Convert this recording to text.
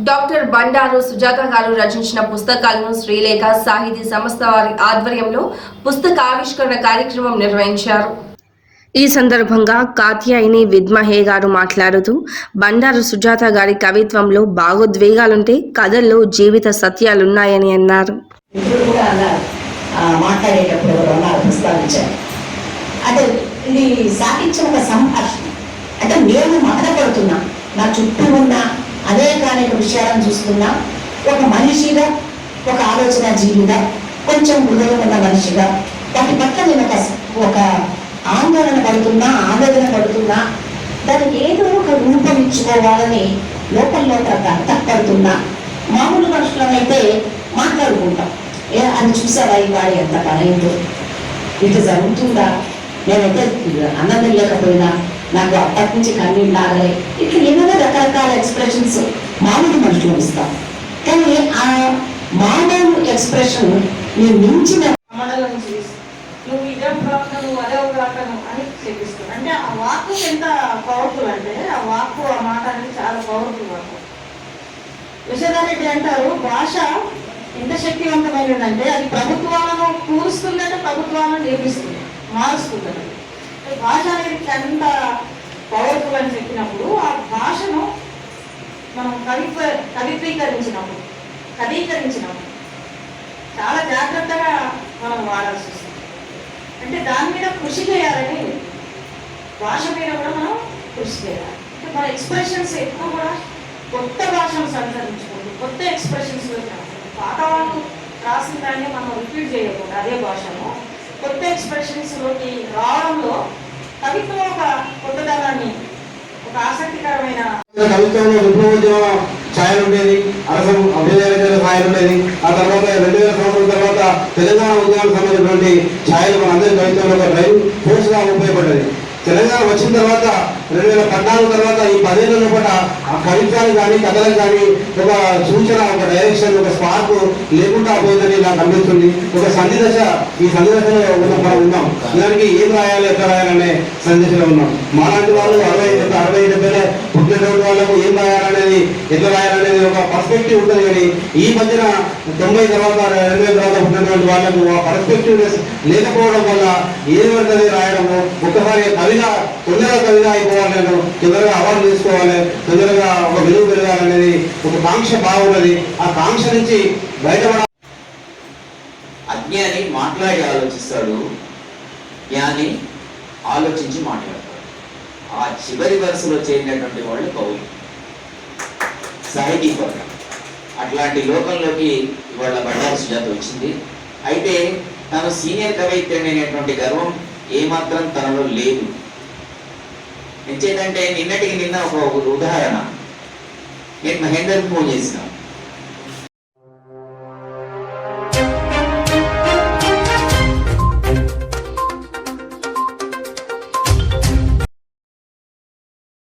Doctor Bandaru Sujatha గారు రచించిన పుస్తకాలను శ్రీలేఖ సాహితీ సంస్థ వారి ఆధ్వర్యంలో పుస్తకావిష్కరణ కార్యక్రమం నిర్వహించారు. ఈ సందర్భంగా కాత్యాయిని విద్మహే గారు మాట్లాడుతూ బండారు సుజాత గారి కవిత్వంలో భావోద్వేగాలుంటే కథల్లో జీవిత సత్యాలున్నాయని అన్నారు. ఇది సాహిత్యం ఒక సంభాషణ. అంటే నేను మదనపడుతున్నా, నా చుట్టూ ఉన్న అనేక విషయాలను చూస్తున్నా, ఒక మనిషిగా, ఒక ఆలోచన జీవిగా, కొంచెం హృదయం ఉన్న మనిషిగా వాటి పట్ల నేను ఒక ఆందోళన పడుతున్నా, దానికి ఏదో ఒక రూపం ఇచ్చుకోవాలని లోపల అర్థపడుతున్నా. మామూలు మనుషులమైతే మాట్లాడుకుంటాం, అది చూసావా ఈ వాడి ఎంత పనైందో, ఇటు జరుగుతుందా, నేనైతే అన్నం లేకపోయినా నాకు అప్పటి నుంచి కన్నీళ్ళు లాగలే, ఇట్లా ఏమైనా రకరకాల ఎక్స్ప్రెషన్స్ మామూలు మనుషులు ఇస్తాం. కానీ ఆ మామూలు ఎక్స్ప్రెషన్ నేను మించిన నువ్వు ఇదే ప్రాంతం నువ్వు అదే ప్రాంతం అని చెప్పిస్తాను. అంటే ఆ వాక్కు ఎంత పవర్ఫుల్ అంటే ఆ వాక్కు ఆ మాట అనేది చాలా పవర్ఫుల్ వాక్కు. యశోదారెడ్డి అంటారు, భాష ఎంత శక్తివంతమైనదంటే అది ప్రభుత్వాలను కూరుస్తుందంటే ప్రభుత్వాలను నిర్మిస్తుంది, మారుస్తుందంటే. భాష అనేది ఎంత పవర్ఫుల్ అని చెప్పినప్పుడు ఆ భాషను మనం కదీకరించినప్పుడు చాలా జాగ్రత్తగా మనం వాడాల్సి వస్తుంది. అంటే దాని మీద కృషి చేయాలని, భాష మీద కూడా మనం కృషి చేయాలి. అంటే మన ఎక్స్ప్రెషన్స్ ఎక్కువ కూడా కొత్త భాషను సంతరించుకుంటూ కొత్త ఎక్స్ప్రెషన్స్ పాత వాళ్ళు రాసిన దాన్ని మనం రిపీట్ చేయకుండా అదే భాషను కొత్త ఎక్స్ప్రెషన్స్లోకి రావడంలో కవిత్వం ఒక కొత్తదనాన్ని, ఒక ఆసక్తికరమైన కవిత్వంలో విప్లవోద్యమ ఛాయలు ఉండేది, అరసం అభ్యుదయ ఛాయలు ఉండేది. ఆ తర్వాత 2000 సంవత్సరాల తర్వాత తెలంగాణ ఉద్యమానికి సంబంధించినటువంటి ఛాయలు మన అందరి కవిత్వంలో ఒక డ్రైవ్ ఫోర్స్గా ఉపయోగపడ్డది. తెలంగాణ వచ్చిన తర్వాత 2014 తర్వాత ఈ 10 ఏళ్ళ లోపల ఆ కవిత్వానికి కానీ కథలకు కానీ ఒక సూచన, ఒక డైరెక్షన్, ఒక స్పార్క్ లేకుండా పోయిందని నాకు అనిపిస్తుంది. ఒక సంధి దశ, ఈ సంధి దశలో మనం ఉన్నాం. దానికి ఏం రాయాలి, ఎట్లా రాయాలనే సంధి దశలో ఉన్నాం. మాలాంటి వాళ్ళు 60-70 పుట్టినటువంటి వాళ్ళకు ఏం రాయాలనేది, ఎట్లా రాయాలనేది ఒక పర్స్పెక్టివ్ ఉంటుంది. కానీ ఈ మధ్యన 90 తర్వాత 2000 తర్వాత పుట్టినటువంటి వాళ్ళకు ఆ పర్స్పెక్టివ్ లేకపోవడం వల్ల ఏది రాయడము, ఒక్కసారి తొందరగా కవిగా అయిపోవాలి, నేను తొందరగా అవార్డు తీసుకోవాలి, తొందరగా ఒక విలువ పెరగాలనేది ఒక కాంక్ష బాగున్నది. ఆ కాంక్ష నుంచి బయటపడ. అజ్ఞాని మాట్లాడి ఆలోచిస్తాడు, జ్ఞాని ఆలోచించి మాట్లాడతాడు. ఆ చివరి వరుసలో చేరినటువంటి వాళ్ళు కవులు, సాహితీ పరంగా. అట్లాంటి లోకంలోకి ఇవాళ బండారు సుజాత వచ్చింది. అయితే తను సీనియర్ కవయిత్రి అనేటువంటి గర్వం ఏమాత్రం తనలో లేదు. ఎంచేతంటే నిన్నటికి నిన్న ఒక ఉదాహరణ, నేను మహేందర్కి ఫోన్ చేసిన,